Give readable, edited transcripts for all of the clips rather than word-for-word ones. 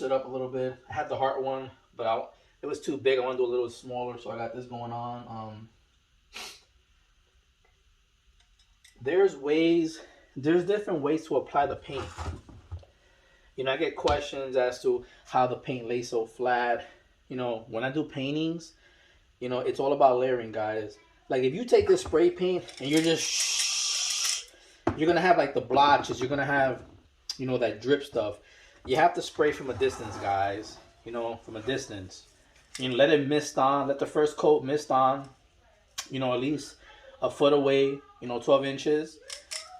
it up a little bit. I had the heart one, but it was too big. I want to do a little smaller, so I got this going on. There's different ways to apply the paint. You know, I get questions as to how the paint lays so flat. You know, when I do paintings, you know, it's all about layering, guys. Like if you take this spray paint and you're just, you're gonna have like the blotches. You're gonna have, you know, that drip stuff. You have to spray from a distance, guys. You know, from a distance. You know, let it mist on. Let the first coat mist on. You know, at least a foot away. You know, 12 inches,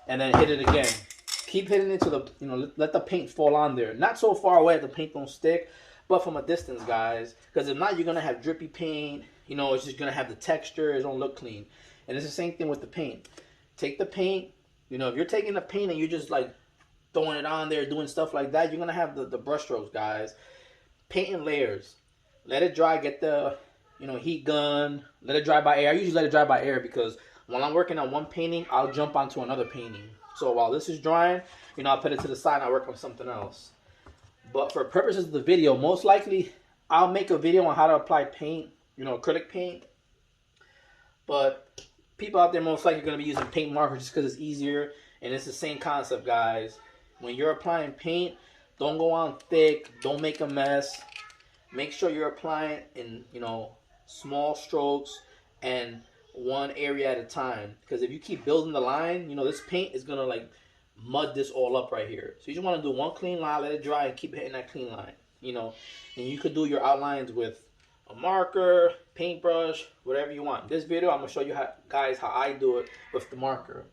and then hit it again. Keep hitting it to the, you know, let the paint fall on there. Not so far away that the paint don't stick, but from a distance, guys. Because if not, you're gonna have drippy paint. You know, it's just gonna have the texture. It don't look clean. And it's the same thing with the paint. Take the paint. You know, if you're taking the paint and you're just like throwing it on there, doing stuff like that, you're gonna have the brush strokes, guys. Paint in layers. Let it dry. Get the, you know, heat gun. Let it dry by air. I usually let it dry by air because when I'm working on one painting, I'll jump onto another painting. So while this is drying, you know, I'll put it to the side and I'll work on something else. But for purposes of the video, most likely I'll make a video on how to apply paint, you know, acrylic paint. But people out there most likely are going to be using paint markers just because it's easier. And it's the same concept, guys. When you're applying paint, don't go on thick. Don't make a mess. Make sure you're applying in, you know, small strokes and one area at a time. Because if you keep building the line, you know, this paint is going to like mud this all up right here. So you just want to do one clean line, let it dry, and keep hitting that clean line, you know. And you could do your outlines with a marker, paintbrush, whatever you want. This video, I'm going to show you guys how I do it with the marker.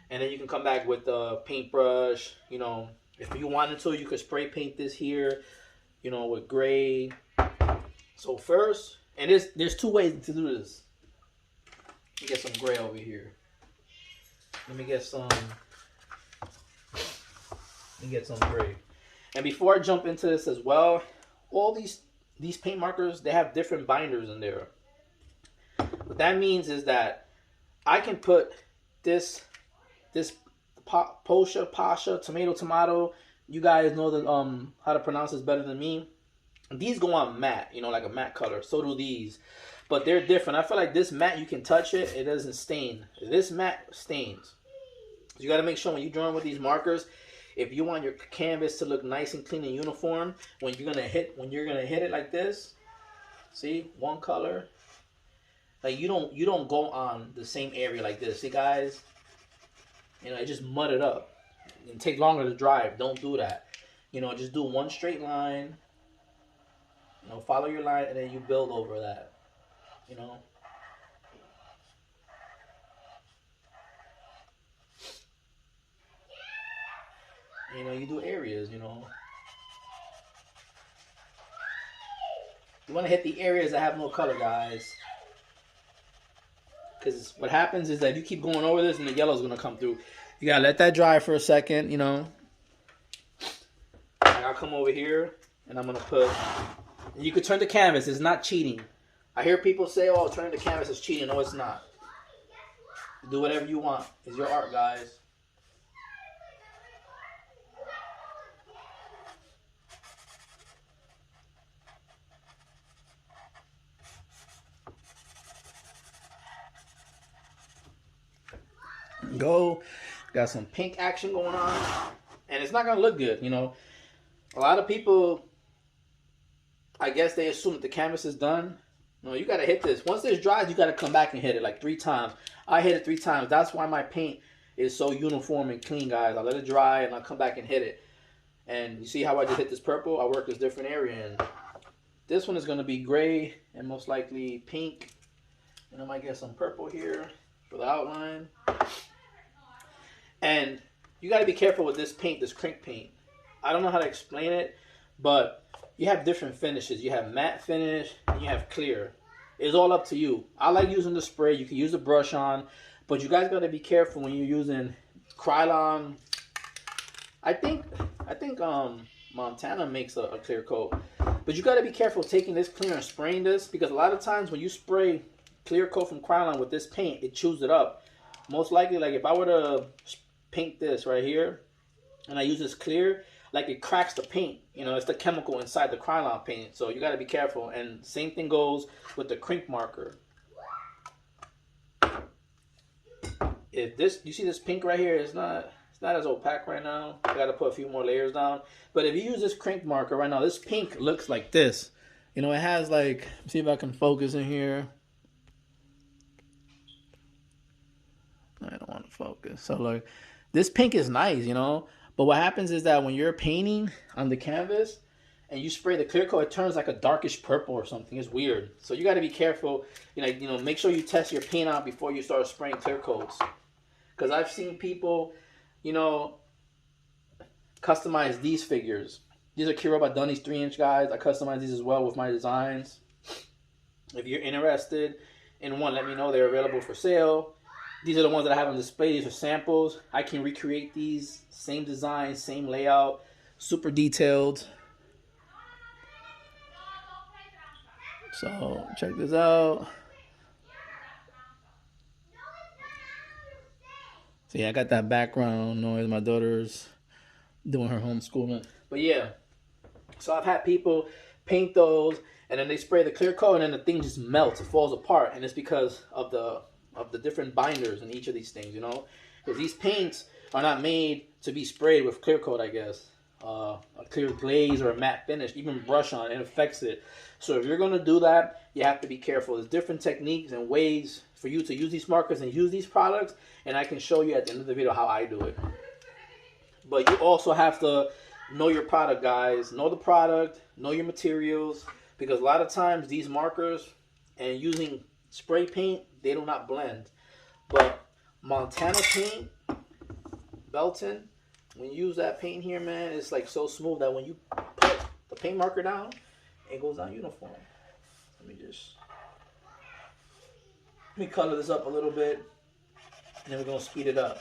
And then you can come back with the paintbrush. You know, if you wanted to, you could spray paint this here, you know, with gray. So first, and there's two ways to do this. Let me get some gray over here. Let me get some gray. And before I jump into this as well, all these paint markers, they have different binders in there. What that means is that I can put this posca, pasha, tomato. You guys know the how to pronounce this better than me. These go on matte, you know, like a matte color. So do these. But they're different. I feel like this matte, you can touch it. It doesn't stain. This matte stains. So you got to make sure when you're drawing with these markers, if you want your canvas to look nice and clean and uniform, when you're gonna hit it like this, see, one color. Like you don't go on the same area like this. See, guys, you know, it just mud it up and take longer to dry. Don't do that. You know, just do one straight line. You know, follow your line and then you build over that. You know. You know, you do areas, you know. You want to hit the areas that have no color, guys. Because what happens is that you keep going over this and the yellow's going to come through. You got to let that dry for a second, you know. And I'll come over here and I'm going to put... You could turn the canvas. It's not cheating. I hear people say, oh, turning the canvas is cheating. No, it's not. Do whatever you want. It's your art, guys. Go. Got some pink action going on. And it's not going to look good, you know. A lot of people, I guess they assume that the canvas is done. No, you got to hit this. Once this dries, you got to come back and hit it like 3 times. I hit it 3 times. That's why my paint is so uniform and clean, guys. I let it dry and I come back and hit it. And you see how I just hit this purple? I work this different area. And this one is going to be gray and most likely pink. And I might get some purple here for the outline. And you got to be careful with this paint, this crank paint. I don't know how to explain it, but you have different finishes. You have matte finish and you have clear. It's all up to you. I like using the spray. You can use a brush on, but you guys got to be careful when you're using Krylon. I think Montana makes a clear coat, but you got to be careful taking this clear and spraying this, because a lot of times when you spray clear coat from Krylon with this paint, it chews it up. Most likely, like if I were to paint this right here and I use this clear, like it cracks the paint. You know, it's the chemical inside the Krylon paint. So you got to be careful. And same thing goes with the crink marker. If this, you see this pink right here, it's not as opaque right now. I got to put a few more layers down. But if you use this crink marker right now, this pink looks like this. You know, it has like, see if I can focus in here. I don't want to focus. So like, this pink is nice, you know. But what happens is that when you're painting on the canvas and you spray the clear coat, it turns like a darkish purple or something. It's weird. So you got to be careful. You know, make sure you test your paint out before you start spraying clear coats. Because I've seen people, you know, customize these figures. These are Kiroba Dunnies 3-inch guys. I customize these as well with my designs. If you're interested in one, let me know. They're available for sale. These are the ones that I have on display. These are samples. I can recreate these. Same design, same layout. Super detailed. So, check this out. So, yeah, I got that background noise. My daughter's doing her homeschooling. But, yeah. So, I've had people paint those, and then they spray the clear coat, and then the thing just melts. It falls apart, and it's because of the different binders in each of these things, you know? Because these paints are not made to be sprayed with clear coat, I guess. A clear glaze or a matte finish, even brush on, it affects it. So if you're going to do that, you have to be careful. There's different techniques and ways for you to use these markers and use these products, and I can show you at the end of the video how I do it. But you also have to know your product, guys. Know the product, know your materials, because a lot of times these markers and using spray paint, they do not blend. But Montana paint, Belton, when you use that paint here, man, it's like so smooth that when you put the paint marker down, it goes down uniform. Let me color this up a little bit, and then we're gonna speed it up.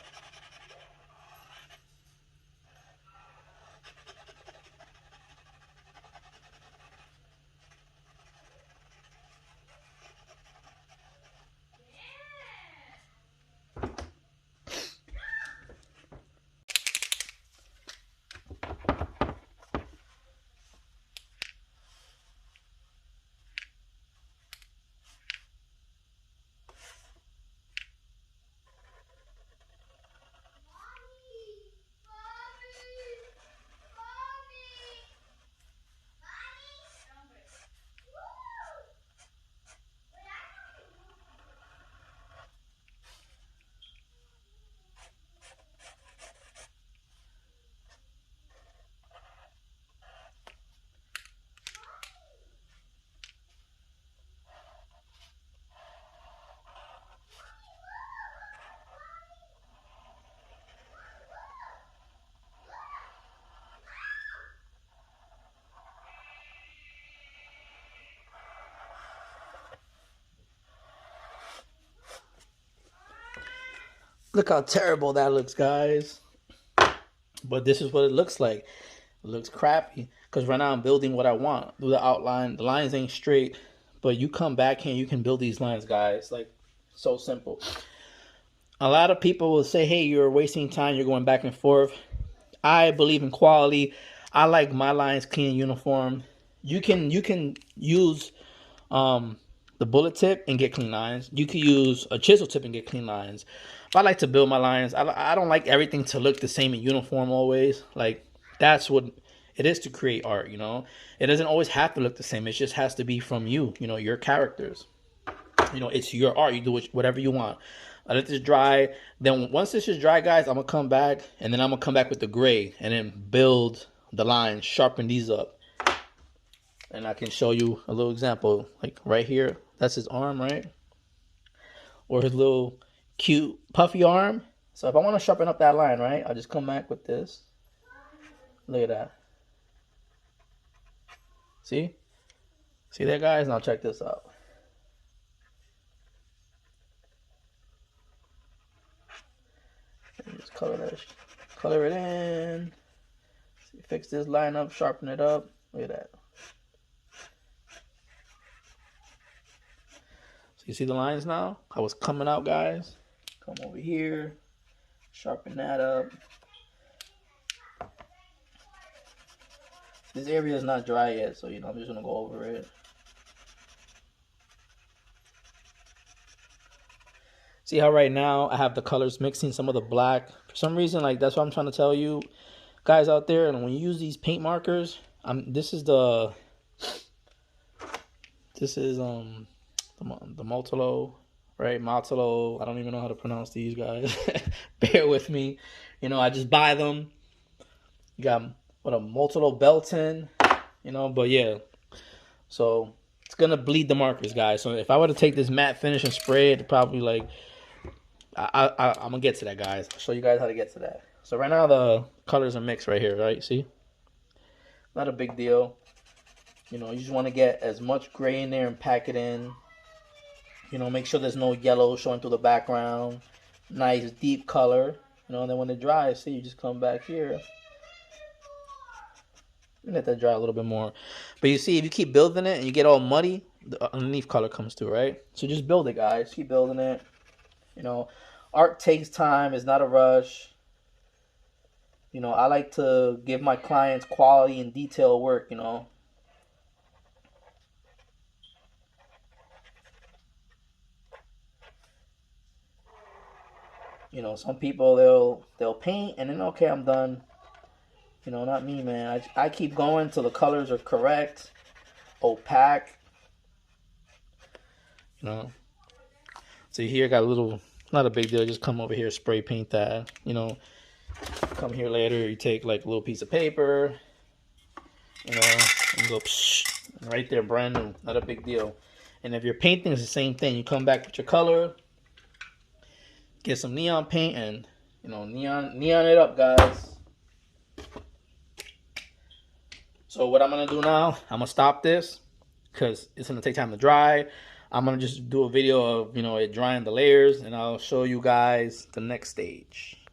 Look how terrible that looks, guys. But this is what it looks like. It looks crappy. Because right now I'm building what I want. Do the outline. The lines ain't straight. But you come back here and you can build these lines, guys. Like, so simple. A lot of people will say, hey, you're wasting time. You're going back and forth. I believe in quality. I like my lines clean and uniform. You can use the bullet tip and get clean lines. You could use a chisel tip and get clean lines. But I like to build my lines. I don't like everything to look the same in uniform always. Like, that's what it is to create art, you know. It doesn't always have to look the same. It just has to be from you, you know, your characters. You know, it's your art. You do whatever you want. I let this dry. Then once this is dry, guys, I'm going to come back. And then I'm going to come back with the gray. And then build the lines. Sharpen these up. And I can show you a little example. Like right here. That's his arm, right? Or his little cute puffy arm. So if I want to sharpen up that line, right? I'll just come back with this. Look at that. See? See that, guys? Now check this out. Just color it in. Fix this line up, sharpen it up. Look at that. So you see the lines now? How it's coming out, guys? Come over here. Sharpen that up. This area is not dry yet, so I'm just gonna go over it. See how right now I have the colors mixing, some of the black. For some reason, like that's what I'm trying to tell you guys out there. And when you use these paint markers, this is the Multilo, right? Multilo. I don't even know how to pronounce these guys. Bear with me. I just buy them. You got what a Multilo Belton, but yeah. So it's gonna bleed the markers, guys. So if I were to take this matte finish and spray it, probably like I'm gonna get to that, guys. I'll show you guys how to get to that. So right now the colors are mixed right here, right? See? Not a big deal. You just want to get as much gray in there and pack it in. Make sure there's no yellow showing through the background. Nice deep color. And then when it dries, see, you just come back here. Let that dry a little bit more. But you see, if you keep building it and you get all muddy, the underneath color comes through, right? So just build it, guys. Keep building it. Art takes time. It's not a rush. I like to give my clients quality and detailed work, Some people, they'll paint and then, okay, I'm done. Not me, man. I keep going till the colors are correct, opaque. So here I got a little, not a big deal. Just come over here, spray paint that. Come here later. You take like a little piece of paper, and go right there, brand new. Not a big deal. And if you're painting, it's the same thing. You come back with your color, get some neon paint, and neon it up, guys. So what I'm gonna do now, I'm gonna stop this because it's gonna take time to dry. I'm gonna just do a video of it drying the layers, and I'll show you guys the next stage.